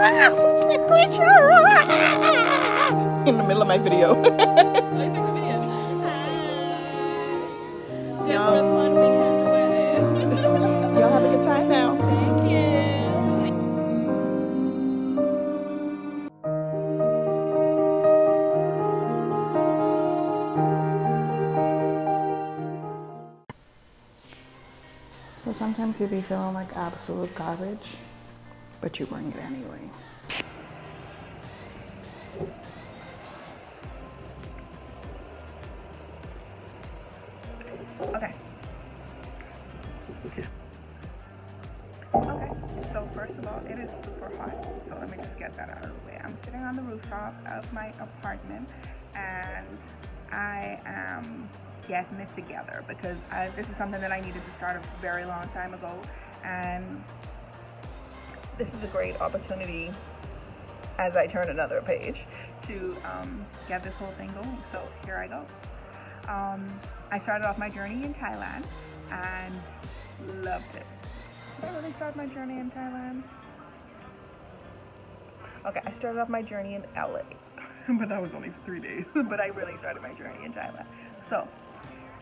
In the middle of my video. Y'all have a good time now. Thank you. So sometimes you be feeling like absolute garbage, but you bring it anyway. Okay, so first of all, it is super hot, so let me just get that out of the way. I'm sitting on the rooftop of my apartment, and I am getting it together because this is something that I needed to start a very long time ago, and this is a great opportunity as I turn another page to get this whole thing going. So here I go. I started off my journey in Thailand and loved it. Did I really start my journey in Thailand? Okay, I started off my journey in LA, but that was only for 3 days. But I really started my journey in Thailand. So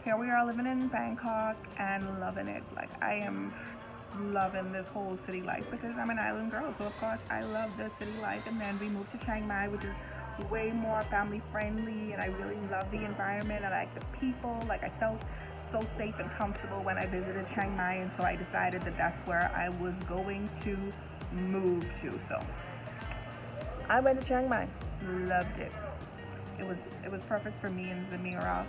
here we are living in Bangkok and loving it. Like, I am loving this whole city life because I'm an island girl. So of course I love the city life. And then we moved to Chiang Mai, which is way more family friendly, and I really love the environment. I like the people. Like, I felt so safe and comfortable when I visited Chiang Mai, and so I decided that that's where I was going to move to. So I went to Chiang Mai, loved it. It was perfect for me and Zamira.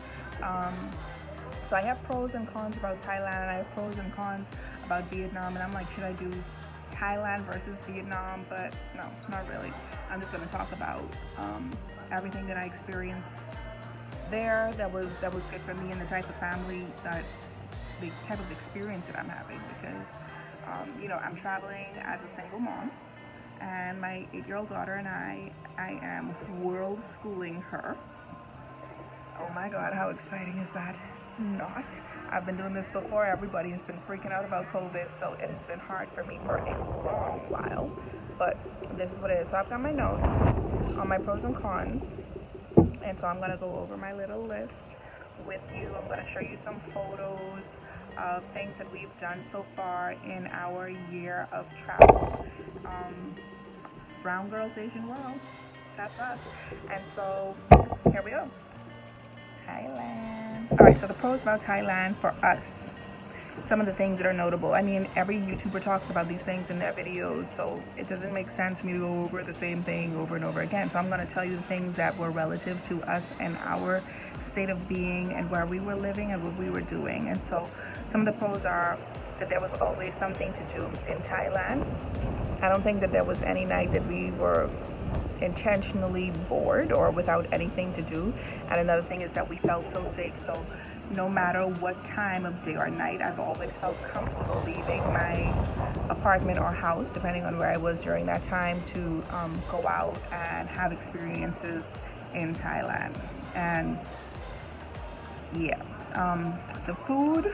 So I have pros and cons about Thailand, and I have pros and cons about Vietnam, and I'm like, should I do Thailand versus Vietnam? But no, not really. I'm just going to talk about everything that I experienced there that was good for me, and the type of family the type of experience that I'm having, because I'm traveling as a single mom, and my 8-year-old daughter and I am world schooling her. Oh my god, how exciting is that? Not. I've been doing this before. Everybody has been freaking out about COVID, so it has been hard for me for a long while, but this is what it is. So I've got my notes on my pros and cons, and so I'm going to go over my little list with you. I'm going to show you some photos of things that we've done so far in our year of travel. Brown Girls Asian World, that's us. And so here we go. Thailand. Alright, so the pros about Thailand for us. Some of the things that are notable. I mean, every YouTuber talks about these things in their videos, so it doesn't make sense for me to go over the same thing over and over again. So I'm going to tell you the things that were relative to us and our state of being and where we were living and what we were doing. And so some of the pros are that there was always something to do in Thailand. I don't think that there was any night that we were intentionally bored or without anything to do. And another thing is that we felt so safe. So no matter what time of day or night, I've always felt comfortable leaving my apartment or house, depending on where I was during that time, to go out and have experiences in Thailand. And yeah, the food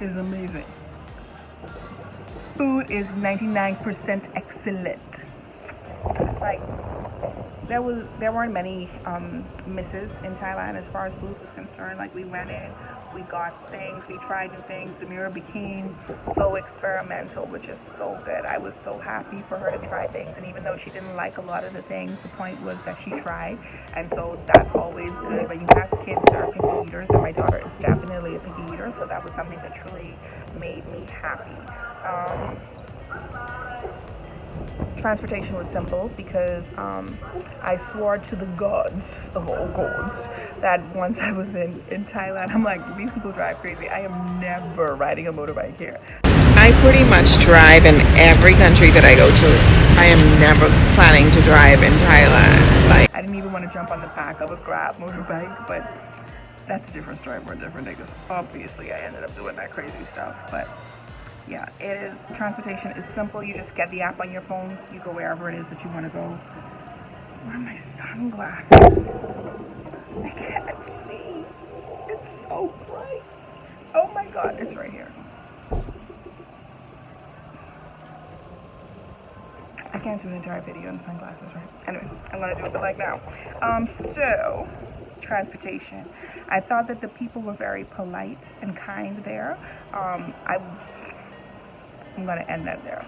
is amazing. Food is 99% excellent. Like, there weren't many misses in Thailand as far as food was concerned. Like, we went in, we got things, we tried new things. Samira became so experimental, which is so good. I was so happy for her to try things, and even though she didn't like a lot of the things, the point was that she tried, and so that's always good. But you have kids that are picky eaters, and my daughter is definitely a picky eater, so that was something that truly made me happy. Transportation was simple because I swore to the gods of all gods that once I was in Thailand, I'm like, these people drive crazy. I am never riding a motorbike here. I pretty much drive in every country that I go to. I am never planning to drive in Thailand. Like, I didn't even want to jump on the back of a Grab motorbike, but that's a different story for a different day, because obviously I ended up doing that crazy stuff. But yeah, it is. Transportation is simple. You just get the app on your phone. You go wherever it is that you want to go. Where are my sunglasses? I can't see. It's so bright. Oh my god, it's right here. I can't do an entire video in sunglasses, right? Anyway, I'm gonna do it like now. So transportation. I thought that the people were very polite and kind there. I'm gonna end that there.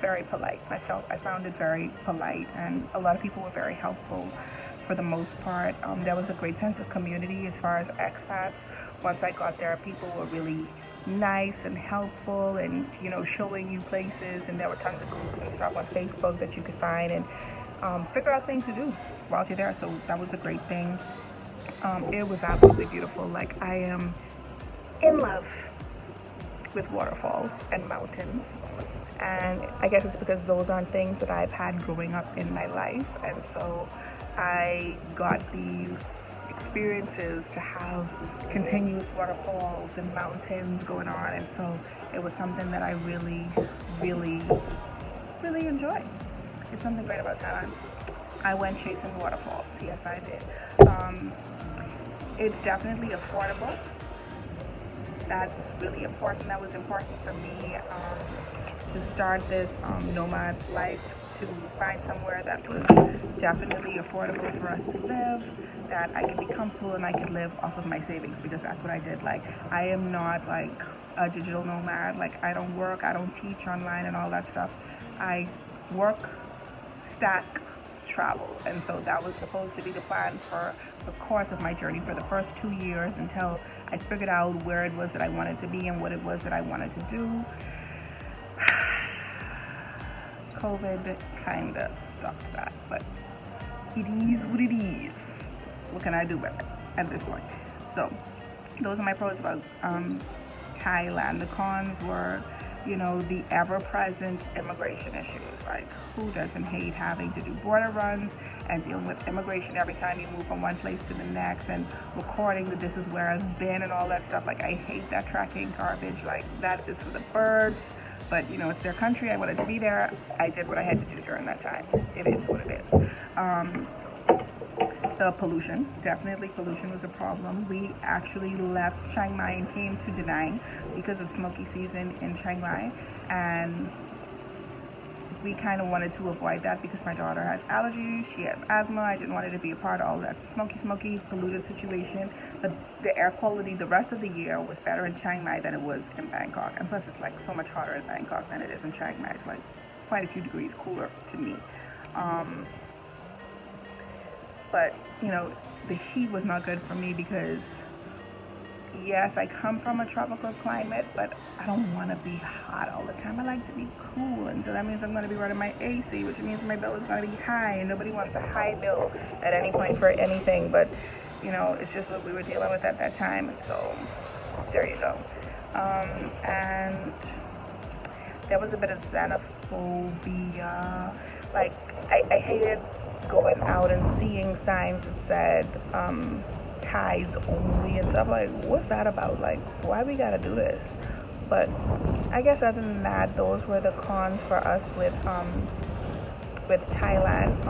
Very polite. I found it very polite, and a lot of people were very helpful for the most part. There was a great sense of community as far as expats. Once I got there, people were really nice and helpful, and showing you places, and there were tons of groups and stuff on Facebook that you could find and figure out things to do while you're there. So that was a great thing. It was absolutely beautiful. Like, I am in love with waterfalls and mountains, and I guess it's because those aren't things that I've had growing up in my life, and so I got these experiences to have continuous waterfalls and mountains going on, and so it was something that I really enjoyed. It's something great about Thailand. I went chasing waterfalls. Yes, I did. It's definitely affordable. That's really important. That was important for me to start this nomad life, to find somewhere that was definitely affordable for us to live, that I could be comfortable and I could live off of my savings, because that's what I did. Like, I am not like a digital nomad. Like, I don't work, I don't teach online and all that stuff. I work, stack, travel, and so that was supposed to be the plan for the course of my journey for the first 2 years, until I figured out where it was that I wanted to be and what it was that I wanted to do. COVID kind of stopped that, but it is what it is. What can I do with it at this point? So those are my pros about Thailand. The cons were, the ever-present immigration issues. Like, who doesn't hate having to do border runs and dealing with immigration every time you move from one place to the next, and recording that this is where I've been and all that stuff. Like, I hate that tracking garbage. Like, that is for the birds. But it's their country. I wanted to be there. I did what I had to do during that time. It is what it is. The pollution, definitely pollution was a problem. We actually left Chiang Mai and came to Da Nang because of smoky season in Chiang Mai, and we kind of wanted to avoid that because my daughter has allergies, she has asthma. I didn't want her to be a part of all that smoky, polluted situation. The air quality the rest of the year was better in Chiang Mai than it was in Bangkok, and plus it's like so much hotter in Bangkok than it is in Chiang Mai. It's like quite a few degrees cooler to me. But the heat was not good for me because, yes, I come from a tropical climate, but I don't want to be hot all the time. I like to be cool, and so that means I'm going to be running my AC, which means my bill is going to be high, and nobody wants a high bill at any point for anything. But it's just what we were dealing with at that time, and so there you go. And there was a bit of xenophobia. Like, I hated going out and seeing signs that said Thais only and stuff. Like, what's that about? Like, why we gotta do this? But I guess other than that, those were the cons for us with Thailand.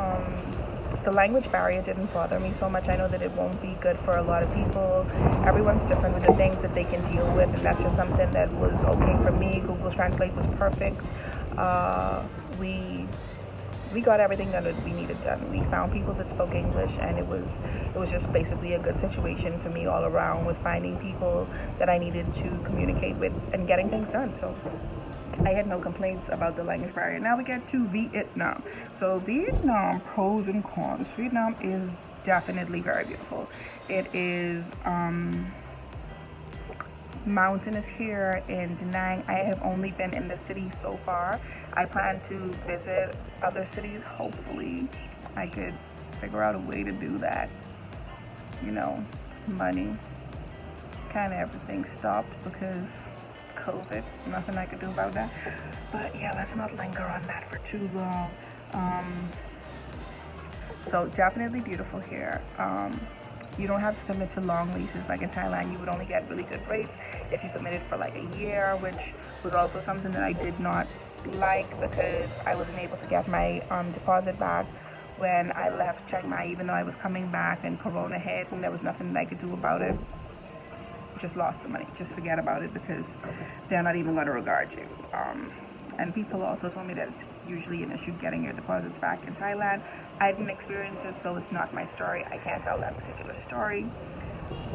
The language barrier didn't bother me so much. I know that it won't be good for a lot of people. Everyone's different with the things that they can deal with, and that's just something that was okay for me. Google Translate was perfect. We got everything done that we needed done. We found people that spoke English, and it was just basically a good situation for me all around, with finding people that I needed to communicate with and getting things done. So I had no complaints about the language barrier. Now we get to Vietnam. So Vietnam, pros and cons. Vietnam is definitely very beautiful. It is mountainous here in Da Nang. I have only been in the city so far. I plan to visit other cities. Hopefully I could figure out a way to do that. Money, kind of everything stopped because COVID. Nothing I could do about that. But yeah, let's not linger on that for too long. So definitely beautiful here. You don't have to commit to long leases like in Thailand. You would only get really good rates if you committed for like a year, which was also something that I did not like, because I wasn't able to get my deposit back when I left Chiang Mai, even though I was coming back and Corona hit and there was nothing that I could do about it. Just lost the money. Just forget about it, because they're not even going to regard you. And people also told me that it's usually an issue getting your deposits back in Thailand. I didn't experience it, so it's not my story. I can't tell that particular story.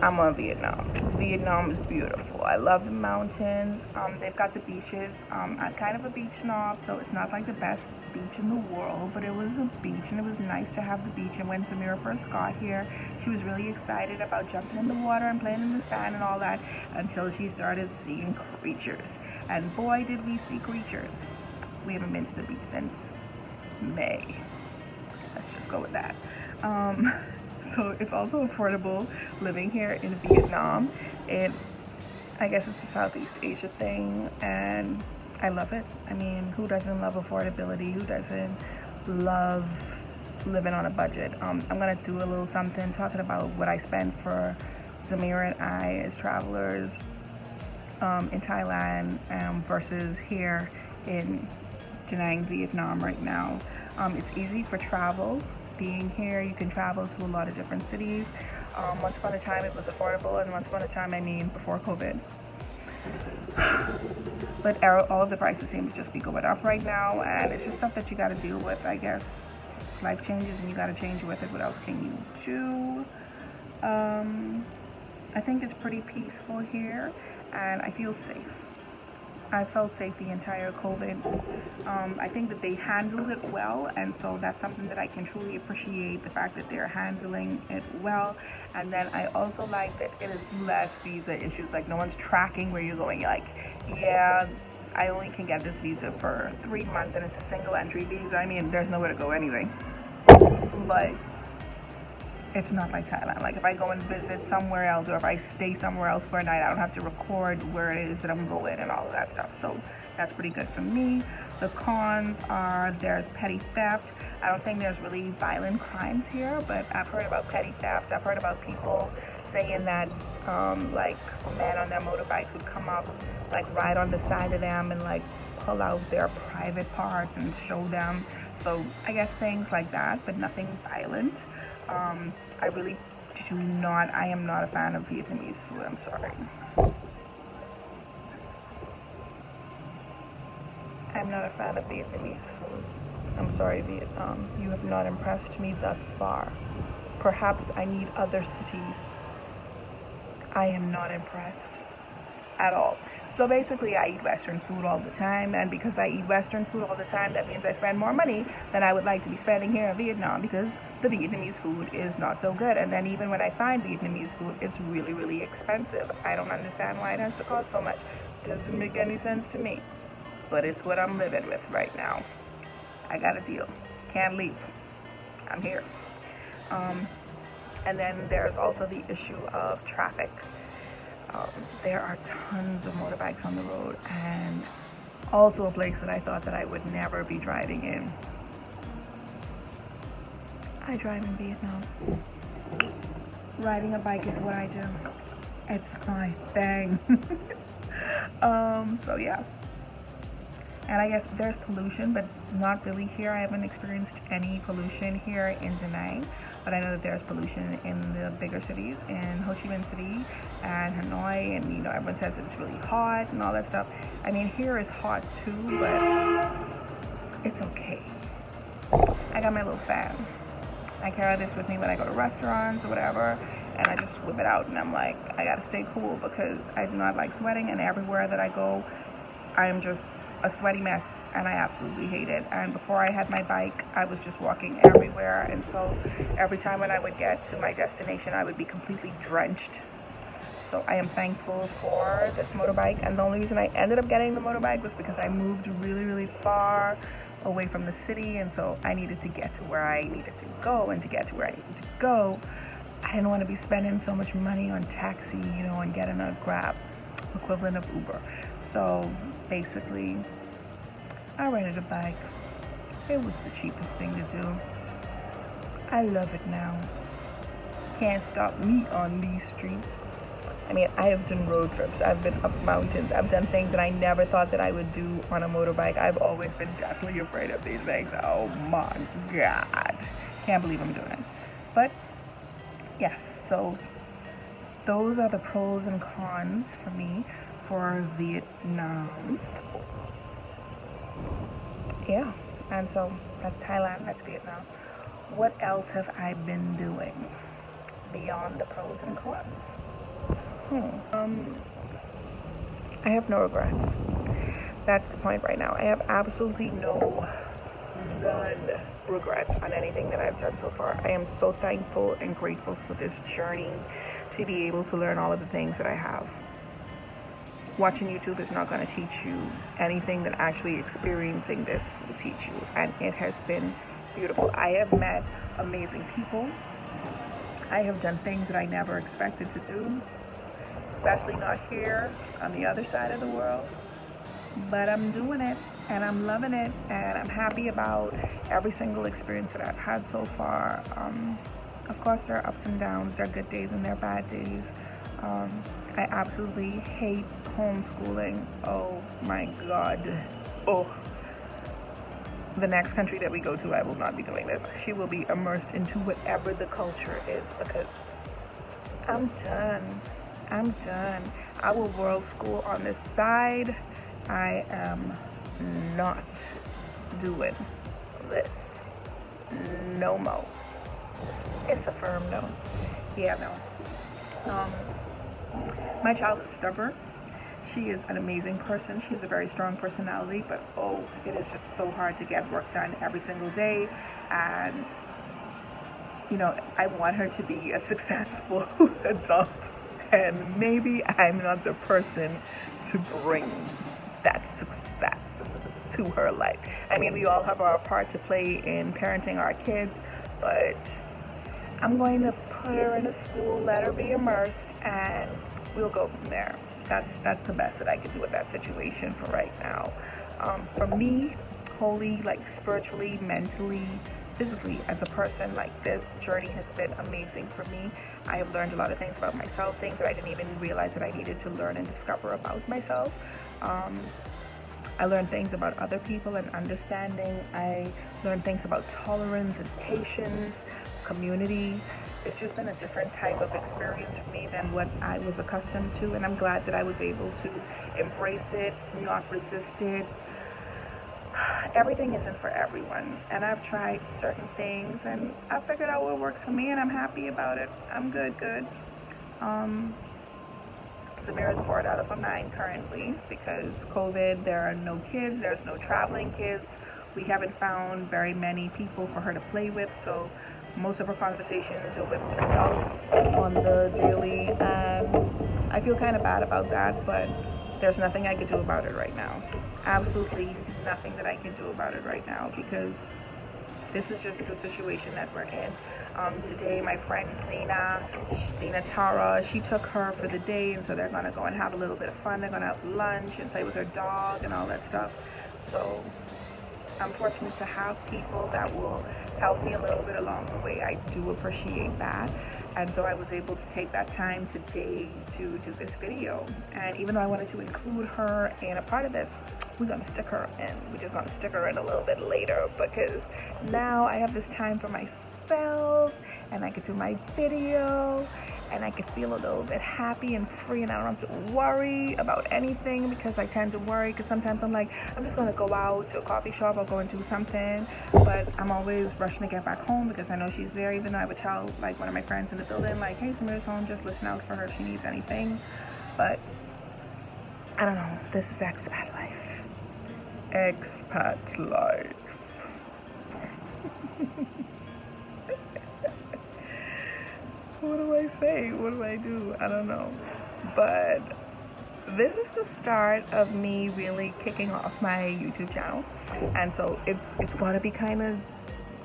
I'm on Vietnam. Vietnam is beautiful. I love the mountains. They've got the beaches. I'm kind of a beach snob, so it's not like the best beach in the world, but it was a beach and it was nice to have the beach. And when Samira first got here, she was really excited about jumping in the water and playing in the sand and all that until she started seeing creatures. And boy, did we see creatures. We haven't been to the beach since May. Let's just go with that. So it's also affordable living here in Vietnam. I guess it's a Southeast Asia thing, and I love it. I mean, who doesn't love affordability? Who doesn't love living on a budget? I'm gonna do a little something talking about what I spent for Zamira and I as travelers in Thailand versus here in Da Nang, Vietnam right now. It's easy for travel. Being here, you can travel to a lot of different cities. Once upon a time it was affordable, and once upon a time, I mean before COVID. But all of the prices seem to just be going up right now, and it's just stuff that you got to deal with, I guess. Life changes and you got to change with it. What else can you do? I think it's pretty peaceful here, and I feel safe. I felt safe the entire COVID. I think that they handled it well, and so that's something that I can truly appreciate, the fact that they're handling it well. And then I also like that it is less visa issues. Like, no one's tracking where you're going. You're like, yeah, I only can get this visa for 3 months, and it's a single entry visa. I mean, there's nowhere to go anyway. But it's not like Thailand. Like, if I go and visit somewhere else, or if I stay somewhere else for a night, I don't have to record where it is that I'm going and all of that stuff. So that's pretty good for me. The cons are there's petty theft. I don't think there's really violent crimes here, but I've heard about petty theft. I've heard about people saying that like men on their motorbikes would come up, like ride on the side of them and like pull out their private parts and show them. So I guess things like that, but nothing violent. I am not a fan of Vietnamese food, I'm sorry. I'm not a fan of Vietnamese food. I'm sorry, Vietnam. You have not impressed me thus far. Perhaps I need other cities. I am not impressed at all. So basically, I eat Western food all the time, and because I eat Western food all the time, that means I spend more money than I would like to be spending here in Vietnam, because the Vietnamese food is not so good. And then even when I find Vietnamese food, it's really, really expensive. I don't understand why it has to cost so much. Doesn't make any sense to me, but it's what I'm living with right now. I got a deal. Can't leave. I'm here. And then there's also the issue of traffic. There are tons of motorbikes on the road, and also a place that I thought that I would never be driving in. I drive in Vietnam. Riding a bike is what I do. It's my thing. So yeah. And I guess there's pollution, but not really here. I haven't experienced any pollution here in Da Nang, but I know that there's pollution in the bigger cities, in Ho Chi Minh City and Hanoi, and you know, everyone says that it's really hot and all that stuff. I mean, here is hot too, but it's okay. I got my little fan. I carry this with me when I go to restaurants or whatever, and I just whip it out, and I'm like, I gotta stay cool because I do not like sweating, and everywhere that I go, I am just a sweaty mess, and I absolutely hate it. And before I had my bike, I was just walking everywhere, and so every time when I would get to my destination, I would be completely drenched. So I am thankful for this motorbike, and the only reason I ended up getting the motorbike was because I moved really, really far away from the city, and so I needed to get to where I needed to go, and to get to where I needed to go, I didn't want to be spending so much money on taxi, you know, and getting a Grab, equivalent of Uber. So basically, I rented a bike. It was the cheapest thing to do. I love it now. Can't stop me on these streets. I mean, I have done road trips. I've been up mountains. I've done things that I never thought that I would do on a motorbike. I've always been deathly afraid of these things. Oh my God. Can't believe I'm doing it. But yes, so those are the pros and cons for me for Vietnam. yeah, and so that's Thailand, that's Vietnam. What else have I been doing beyond the pros and cons? I have no regrets. That's the point right now. I have absolutely none regrets on anything that I've done so far. I am so thankful and grateful for this journey to be able to learn all of the things that I have. Watching YouTube is not going to teach you anything that actually experiencing this will teach you, and it has been beautiful. I have met amazing people. I have done things that I never expected to do, especially not here on the other side of the world, but I'm doing it and I'm loving it, and I'm happy about every single experience that I've had so far. Of course, there are ups and downs, there are good days and there are bad days. I absolutely hate homeschooling. Oh my God. Oh, the next country that we go to, I will not be doing this. She will be immersed into whatever the culture is, because I'm done. I'm done. I will world school on this side. I am not doing this. No mo. It's a firm no. Yeah, no. My child is stubborn. She is an amazing person. She has a very strong personality, but oh, it is just so hard to get work done every single day. And, you know, I want her to be a successful adult. And maybe I'm not the person to bring that success to her life. I mean, we all have our part to play in parenting our kids, but I'm going to put her in a school, let her be immersed, and we'll go from there. That's the best that I can do with that situation for right now. For me, wholly, like spiritually, mentally, physically, as a person, like this journey has been amazing for me. I have learned a lot of things about myself, things that I didn't even realize that I needed to learn and discover about myself. I learned things about other people and understanding. I learned things about tolerance and patience, community. It's just been a different type of experience for me than what I was accustomed to, and I'm glad that I was able to embrace it, not resist it. Everything isn't for everyone, and I've tried certain things and I figured out what works for me, and I'm happy about it. I'm good. Samira is bored out of her mind currently because COVID, there are no kids, there's no traveling kids. We haven't found very many people for her to play with, so most of her conversations are with adults on the daily, and I feel kind of bad about that, but there's nothing I can do about it right now. Absolutely nothing that I can do about it right now, because this is just the situation that we're in. Today, my friend Zena Tara, she took her for the day, and so they're gonna go and have a little bit of fun. They're gonna have lunch and play with her dog and all that stuff. So I'm fortunate to have people that will help me a little bit along the way. I do appreciate that. And so I was able to take that time today to do this video. And even though I wanted to include her in a part of this, we're gonna stick her in. We're just gonna stick her in a little bit later, because now I have this time for myself and I can do my video and I can feel a little bit happy and free, and I don't have to worry about anything, because I tend to worry because sometimes I'm like, I'm just gonna go out to a coffee shop or go and do something, but I'm always rushing to get back home because I know she's there, even though I would tell like one of my friends in the building, like, hey, Samira's home, just listen out for her if she needs anything. But I don't know, this is expat life. Expat life. What do I say? What do I do? I don't know. But this is the start of me really kicking off my YouTube channel. And so it's going to be kind of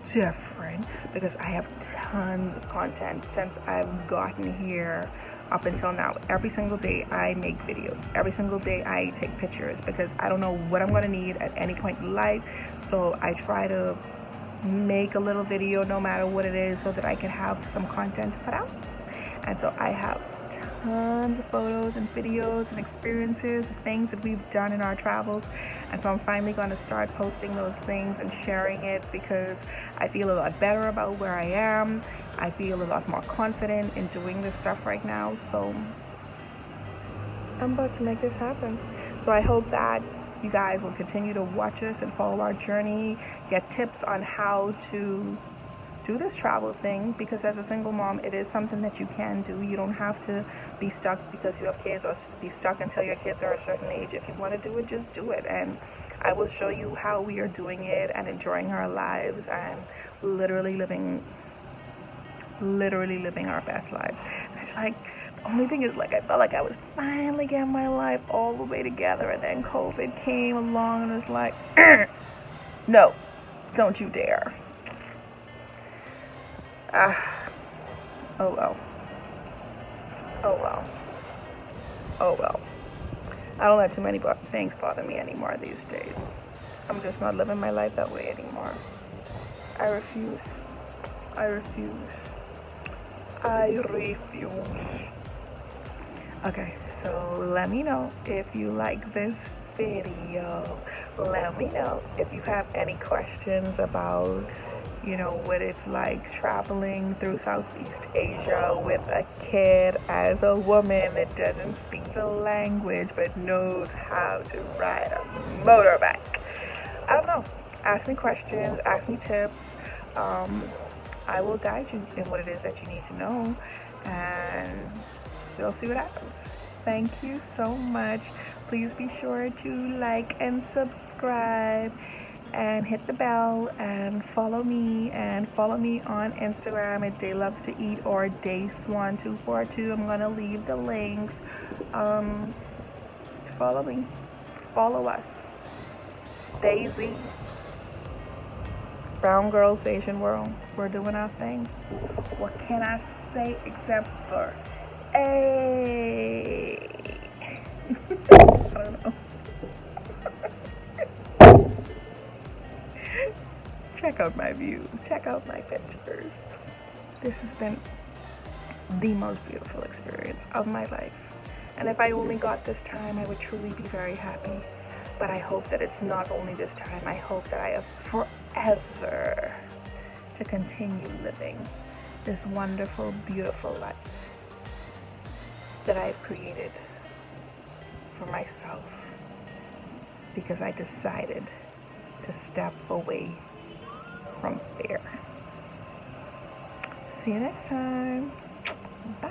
different, because I have tons of content since I've gotten here up until now. Every single day I make videos. Every single day I take pictures, because I don't know what I'm going to need at any point in life. So I try to make a little video no matter what it is, so that I can have some content to put out. And so I have tons of photos and videos and experiences, things that we've done in our travels, and so I'm finally going to start posting those things and sharing it, because I feel a lot better about where I am. I feel a lot more confident in doing this stuff right now, so I'm about to make this happen. So I hope that you guys will continue to watch us and follow our journey, get tips on how to do this travel thing, because as a single mom, it is something that you can do. You don't have to be stuck because you have kids, or be stuck until your kids are a certain age. If you want to do it, just do it. And I will show you how we are doing it and enjoying our lives and literally living our best lives. It's like, the only thing is, like, I felt like I was finally getting my life all the way together, and then COVID came along and was like, no, don't you dare. Oh well. I don't let too many things bother me anymore these days. I'm just not living my life that way anymore. I refuse. Okay, so let me know if you like this video. Let me know if you have any questions about, what it's like traveling through Southeast Asia with a kid as a woman that doesn't speak the language but knows how to ride a motorbike. I don't know. Ask me questions, ask me tips. I will guide you in what it is that you need to know, and we'll see what happens. Thank you so much. Please be sure to like and subscribe and hit the bell and follow me on Instagram at Day Loves to Eat or Dayswan242. I'm gonna leave the links. Follow me. Follow us. Daisy. Brown Girls Asian World. We're doing our thing. What can I say except for hey? I don't know. Check out my views. Check out my pictures. This has been the most beautiful experience of my life. And if I only got this time, I would truly be very happy. But I hope that it's not only this time. I hope that I have forever to continue living this wonderful, beautiful life that I've created for myself, because I decided to step away from fear. See you next time. Bye.